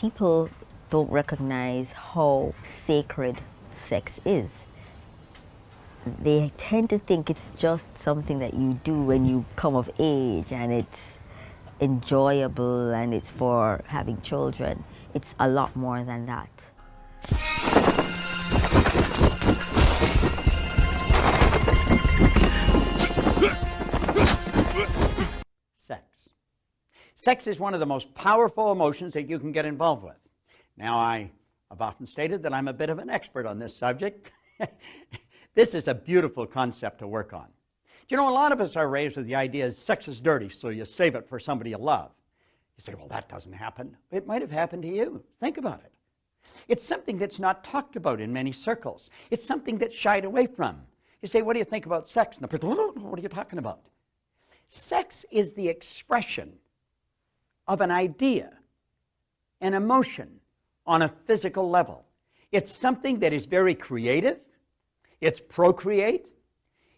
people don't recognize how sacred sex is. They tend to think it's just something that you do when you come of age and it's enjoyable and it's for having children. It's a lot more than that. Sex. Sex is one of the most powerful emotions that you can get involved with. Now, I have often stated that I'm a bit of an expert on this subject. This is a beautiful concept to work on. Do you know, a lot of us are raised with the idea sex is dirty, so you save it for somebody you love. You say, well, that doesn't happen. It might have happened to you. Think about it. It's something that's not talked about in many circles. It's something that's shied away from. You say, what do you think about sex? And the person, what are you talking about? Sex is the expression of an idea, an emotion on a physical level. It's something that is very creative. It's procreate.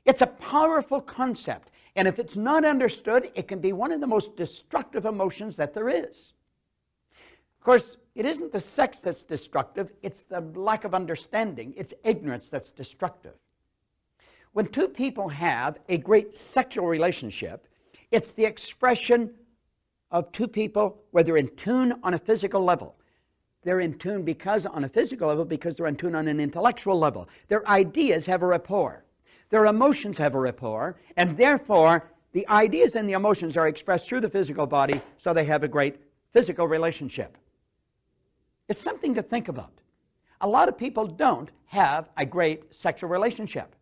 It's a powerful concept. And if it's not understood, it can be one of the most destructive emotions that there is. Of course, it isn't the sex that's destructive. It's the lack of understanding. It's ignorance that's destructive. When two people have a great sexual relationship, it's the expression of two people where they're in tune on a physical level. They're in tune because on a physical level, because they're in tune on an intellectual level. Their ideas have a rapport. Their emotions have a rapport, and therefore the ideas and the emotions are expressed through the physical body, so they have a great physical relationship. It's something to think about. A lot of people don't have a great sexual relationship,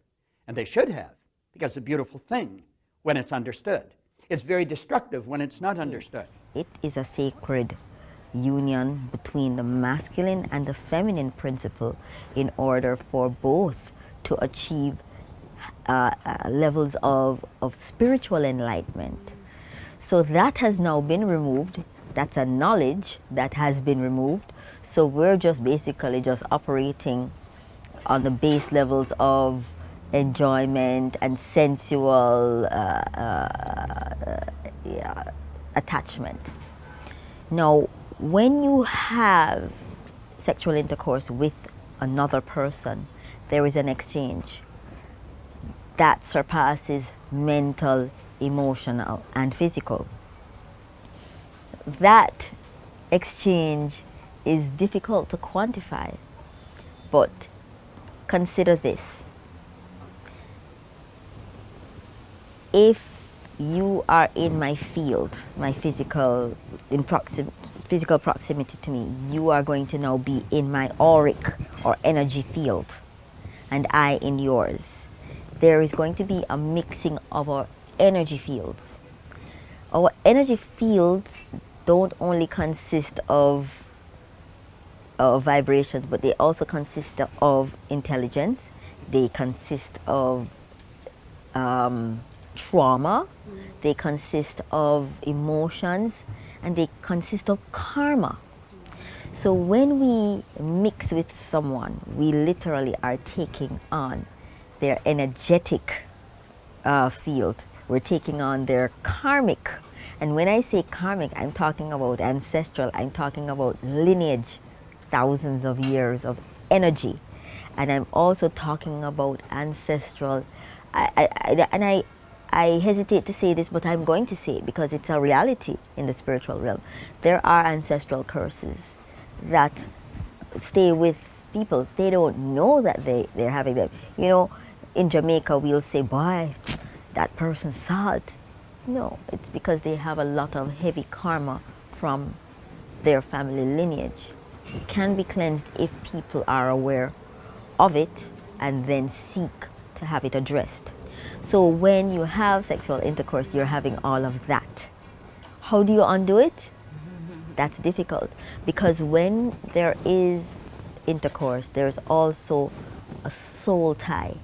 and they should have, because it's a beautiful thing when it's understood. It's very destructive when it's not understood. It is a sacred union between the masculine and the feminine principle in order for both to achieve levels of spiritual enlightenment. So that has now been removed. That's a knowledge that has been removed. So we're just basically just operating on the base levels of enjoyment and sensual attachment. Now, when you have sexual intercourse with another person, there is an exchange that surpasses mental, emotional, and physical. That exchange is difficult to quantify, but consider this. If you are in my field, my physical proximity to me, you are going to now be in my auric or energy field, and I in yours. There is going to be a mixing of our energy fields. Our energy fields don't only consist of vibrations, but they also consist of intelligence. They consist of trauma. They consist of emotions, and they consist of karma. So when we mix with someone, we literally are taking on their energetic field. We're taking on their karmic. And when I say karmic, I'm talking about ancestral. I'm talking about lineage, thousands of years of energy. And I'm also talking about ancestral. I hesitate to say this, but I'm going to say it because it's a reality in the spiritual realm. There are ancestral curses that stay with people. They don't know that they're having them. You know, in Jamaica, we'll say, boy, that person's salt. No, it's because they have a lot of heavy karma from their family lineage. It can be cleansed if people are aware of it and then seek to have it addressed. So when you have sexual intercourse, you're having all of that. How do you undo it? That's difficult, because when there is intercourse, there's also a soul tie.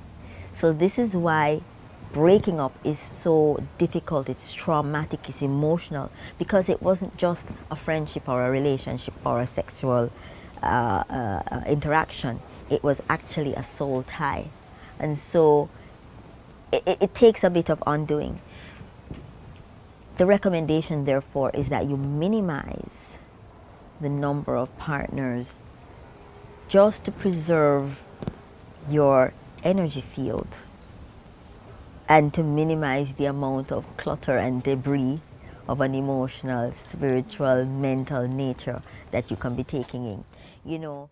So this is why breaking up is so difficult. It's traumatic, it's emotional, because it wasn't just a friendship or a relationship or a sexual interaction. It was actually a soul tie. And so it takes a bit of undoing. The recommendation, therefore, is that you minimize the number of partners just to preserve your energy field and to minimize the amount of clutter and debris of an emotional, spiritual, mental nature that you can be taking in. You know,